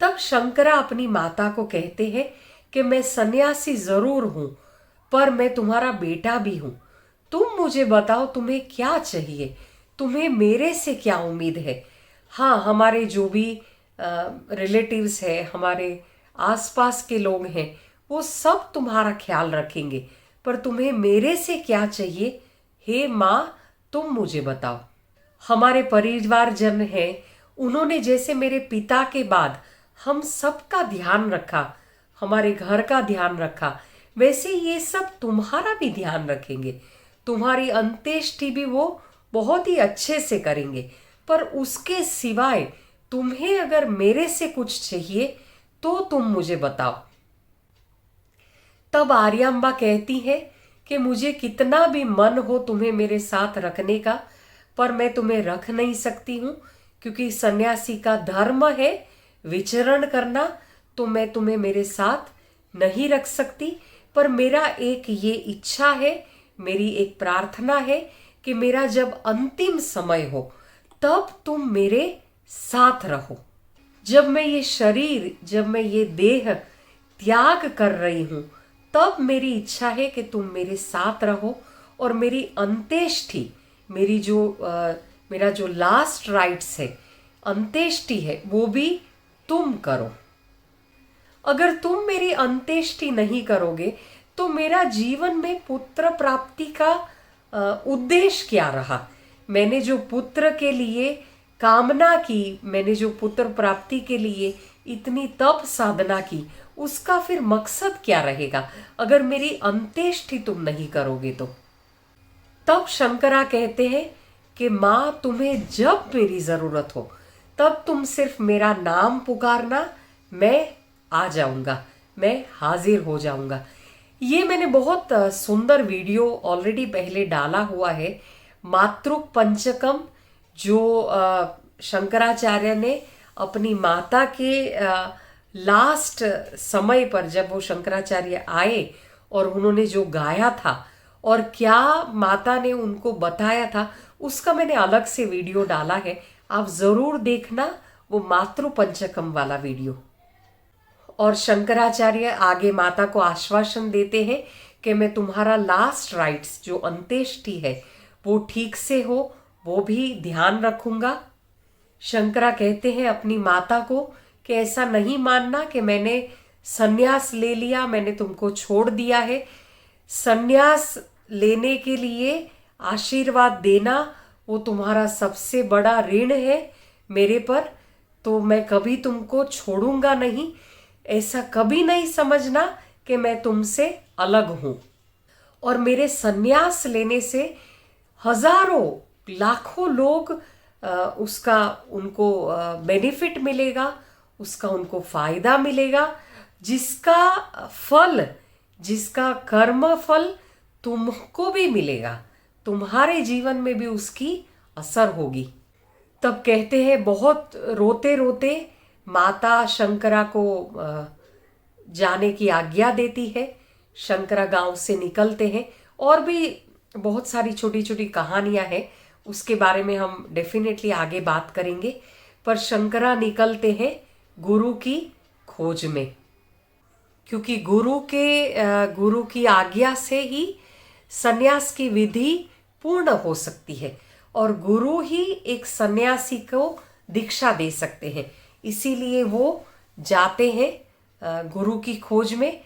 तब शंकरा अपनी माता को कहते हैं कि मैं सन्यासी जरूर हूं, पर मैं तुम्हारा बेटा भी हूं। तुम मुझे बताओ तुम्हें क्या चाहिए, तुम्हें मेरे से क्या उम्मीद है। हाँ, हमारे जो भी रिलेटिव्स हैं, हमारे आसपास के लोग हैं, वो सब तुम्हारा ख्याल रखेंगे, पर तुम्हें मेरे से क्या चाहिए, हे माँ तुम मुझे बताओ। हमारे परिवारजन हैं, उन्होंने जैसे मेरे पिता के बाद हम सबका ध्यान रखा, हमारे घर का ध्यान रखा, वैसे ये सब तुम्हारा भी ध्यान रखेंगे। तुम्हारी अंत्येष्टि भी वो बहुत ही अच्छे से करेंगे, पर उसके सिवाय तुम्हें अगर मेरे से कुछ चाहिए तो तुम मुझे बताओ। तब आर्याम्बा कहती है कि मुझे कितना भी मन हो तुम्हें मेरे साथ रखने का, पर मैं तुम्हें रख नहीं सकती हूँ, क्योंकि सन्यासी का धर्म है विचरण करना, तो मैं तुम्हें मेरे साथ नहीं रख सकती। पर मेरा एक ये इच्छा है, मेरी एक प्रार्थना है कि मेरा जब अंतिम समय हो तब तुम मेरे साथ रहो। जब मैं ये शरीर, जब मैं ये देह त्याग कर रही हूं, तब मेरी इच्छा है कि तुम मेरे साथ रहो और मेरी अंत्येष्टि, मेरा जो लास्ट राइट्स है, अंत्येष्टि है, वो भी तुम करो। अगर तुम मेरी अंत्येष्टि नहीं करोगे तो मेरा जीवन में पुत्र प्राप्ति का उद्देश्य क्या रहा। मैंने जो पुत्र के लिए कामना की, मैंने जो पुत्र प्राप्ति के लिए इतनी तप साधना की, उसका फिर मकसद क्या रहेगा अगर मेरी अंत्येष्टि तुम नहीं करोगे तो। तब शंकरा कहते हैं कि माँ तुम्हें जब मेरी जरूरत हो तब तुम सिर्फ मेरा नाम पुकारना, मैं आ जाऊंगा, मैं हाजिर हो जाऊंगा। ये मैंने बहुत सुंदर वीडियो ऑलरेडी पहले डाला हुआ है, मातृक पंचकम, जो शंकराचार्य ने अपनी माता के लास्ट समय पर, जब वो शंकराचार्य आए और उन्होंने जो गाया था और क्या माता ने उनको बताया था, उसका मैंने अलग से वीडियो डाला है, आप जरूर देखना वो मातृ पंचकम वाला वीडियो। और शंकराचार्य आगे माता को आश्वासन देते हैं कि मैं तुम्हारा लास्ट राइट्स, जो अंत्येष्टि है, वो ठीक से हो, वो भी ध्यान रखूंगा। शंकरा कहते हैं अपनी माता को कि ऐसा नहीं मानना कि मैंने संन्यास ले लिया, मैंने तुमको छोड़ दिया है। संन्यास लेने के लिए आशीर्वाद देना वो तुम्हारा सबसे बड़ा ऋण है मेरे पर, तो मैं कभी तुमको छोड़ूंगा नहीं। ऐसा कभी नहीं समझना कि मैं तुमसे अलग हूं। और मेरे संन्यास लेने से हजारों लाखों लोग उसका उनको बेनिफिट मिलेगा, उसका उनको फायदा मिलेगा, जिसका फल, जिसका कर्म फल तुमको भी मिलेगा, तुम्हारे जीवन में भी उसकी असर होगी। तब कहते हैं बहुत रोते रोते माता शंकरा को जाने की आज्ञा देती है। शंकरा गांव से निकलते हैं, और भी बहुत सारी छोटी छोटी कहानियां हैं, उसके बारे में हम डेफिनेटली आगे बात करेंगे। पर शंकरा निकलते हैं गुरु की खोज में, क्योंकि गुरु की आज्ञा से ही सन्यास की विधि पूर्ण हो सकती है, और गुरु ही एक सन्यासी को दीक्षा दे सकते हैं। इसीलिए वो जाते हैं गुरु की खोज में,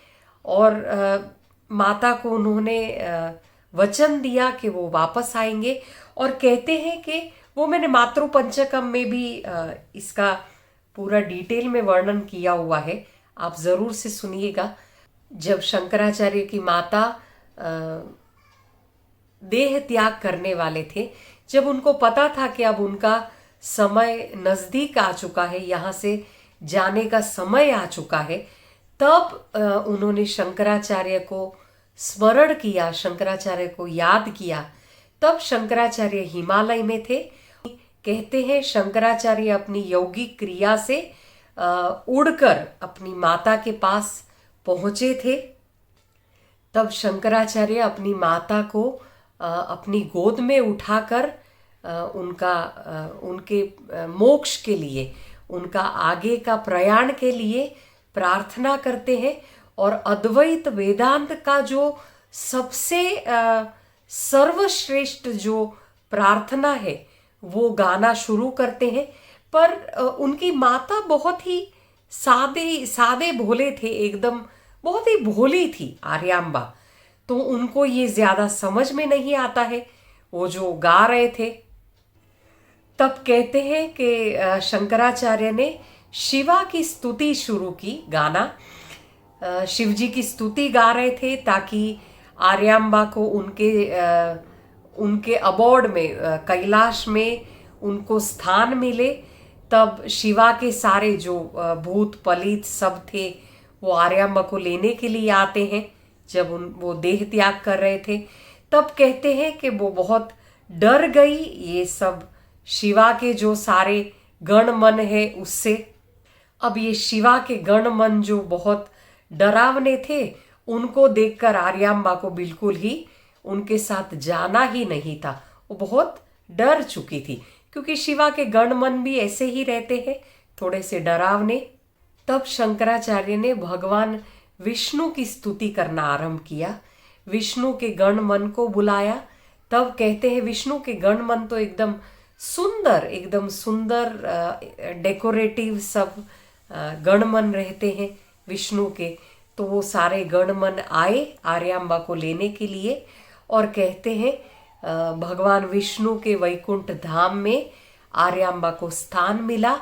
और माता को उन्होंने वचन दिया कि वो वापस आएंगे। और कहते हैं कि वो, मैंने मातृ पंचकम में भी इसका पूरा डिटेल में वर्णन किया हुआ है, आप जरूर से सुनिएगा। जब शंकराचार्य की माता देह त्याग करने वाले थे, जब उनको पता था कि अब उनका समय नजदीक आ चुका है, यहाँ से जाने का समय आ चुका है, तब उन्होंने शंकराचार्य को स्मरण किया, शंकराचार्य को याद किया। तब शंकराचार्य हिमालय में थे। कहते हैं शंकराचार्य अपनी यौगिक क्रिया से उड़कर अपनी माता के पास पहुंचे थे। तब शंकराचार्य अपनी माता को अपनी गोद में उठाकर उनके मोक्ष के लिए, उनका आगे का प्रयाण के लिए प्रार्थना करते हैं और अद्वैत वेदांत का जो सबसे सर्वश्रेष्ठ जो प्रार्थना है वो गाना शुरू करते हैं। पर उनकी माता बहुत ही सादे सादे भोले थे, एकदम बहुत ही भोली थी आर्यांबा, तो उनको ये ज्यादा समझ में नहीं आता है वो जो गा रहे थे। तब कहते हैं कि शंकराचार्य ने शिवा की स्तुति शुरू की गाना। शिव जी की स्तुति गा रहे थे ताकि आर्यांबा को उनके अबोर्ड में कैलाश में उनको स्थान मिले। तब शिवा के सारे जो भूत पलित सब थे वो आर्यांबा को लेने के लिए आते हैं जब वो देह त्याग कर रहे थे। तब कहते हैं कि वो बहुत डर गई ये सब शिवा के जो सारे गण मन है उससे। अब ये शिवा के गण मन जो बहुत डरावने थे उनको देखकर आर्यांबा को बिल्कुल ही उनके साथ जाना ही नहीं था, वो बहुत डर चुकी थी क्योंकि शिवा के गण मन भी ऐसे ही रहते हैं, थोड़े से डरावने। तब शंकराचार्य ने भगवान विष्णु की स्तुति करना आरंभ किया, विष्णु के गण मन को बुलाया। तब कहते हैं विष्णु के गण मन तो एकदम सुंदर डेकोरेटिव सब गणमन रहते हैं विष्णु के। तो वो सारे गणमन आए आर्यांबा को लेने के लिए और कहते हैं भगवान विष्णु के वैकुंठ धाम में आर्यांबा को स्थान मिला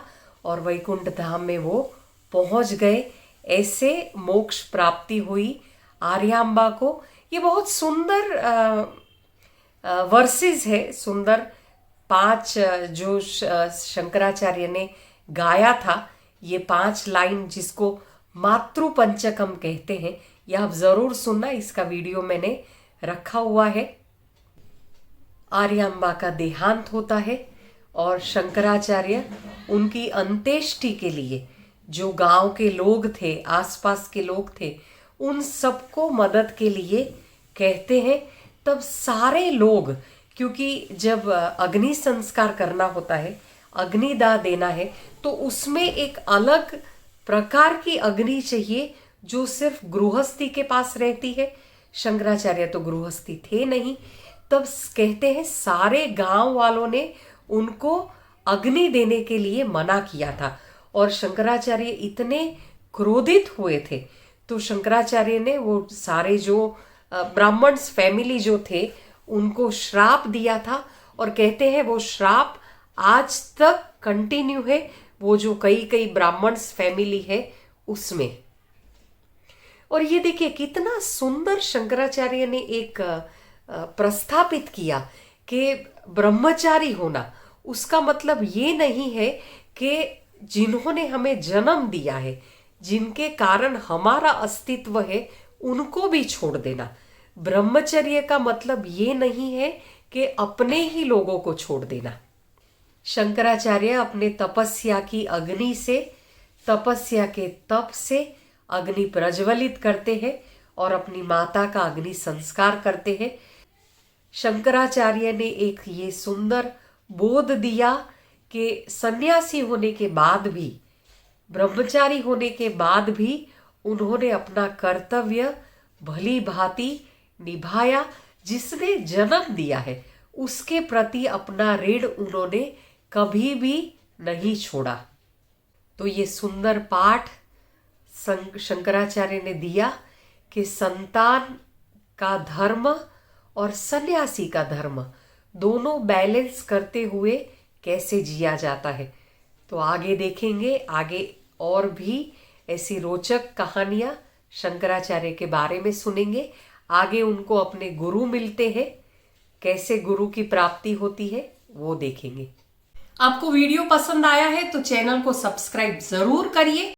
और वैकुंठ धाम में वो पहुंच गए। ऐसे मोक्ष प्राप्ति हुई आर्यांबा को। ये बहुत सुंदर वर्सेस है, सुंदर 5 जो शंकराचार्य ने गाया था, ये 5 लाइन जिसको मातृ पंचकम कहते हैं, यह आप जरूर सुनना, इसका वीडियो मैंने रखा हुआ है। आर्यांबा का देहांत होता है और शंकराचार्य उनकी अंत्येष्टि के लिए जो गांव के लोग थे, आसपास के लोग थे, उन सबको मदद के लिए कहते हैं। तब सारे लोग, क्योंकि जब अग्नि संस्कार करना होता है, अग्निदाह देना है, तो उसमें एक अलग प्रकार की अग्नि चाहिए जो सिर्फ गृहस्थी के पास रहती है। शंकराचार्य तो गृहस्थी थे नहीं। तब कहते हैं सारे गांव वालों ने उनको अग्नि देने के लिए मना किया था और शंकराचार्य इतने क्रोधित हुए थे तो शंकराचार्य ने वो सारे जो ब्राह्मण्स फैमिली जो थे उनको श्राप दिया था और कहते हैं वो श्राप आज तक कंटिन्यू है, वो जो कई ब्राह्मण्स फैमिली है उसमें। और ये देखिए कितना सुंदर शंकराचार्य ने एक प्रस्थापित किया कि ब्रह्मचारी होना उसका मतलब ये नहीं है कि जिन्होंने हमें जन्म दिया है, जिनके कारण हमारा अस्तित्व है, उनको भी छोड़ देना। ब्रह्मचर्य का मतलब ये नहीं है कि अपने ही लोगों को छोड़ देना। शंकराचार्य अपने तपस्या की अग्नि से, तपस्या के तप से अग्नि प्रज्वलित करते हैं और अपनी माता का अग्नि संस्कार करते हैं। शंकराचार्य ने एक ये सुंदर बोध दिया कि सन्यासी होने के बाद भी, ब्रह्मचारी होने के बाद भी उन्होंने अपना कर्तव्य भली भांति निभाया। जिसने जन्म दिया है उसके प्रति अपना ऋण उन्होंने कभी भी नहीं छोड़ा। तो ये सुंदर पाठ शंकराचार्य ने दिया कि संतान का धर्म और सन्यासी का धर्म दोनों बैलेंस करते हुए कैसे जिया जाता है। तो आगे देखेंगे, आगे और भी ऐसी रोचक कहानियां शंकराचार्य के बारे में सुनेंगे। आगे उनको अपने गुरु मिलते हैं, कैसे गुरु की प्राप्ति होती है वो देखेंगे। आपको वीडियो पसंद आया है तो चैनल को सब्सक्राइब जरूर करिए।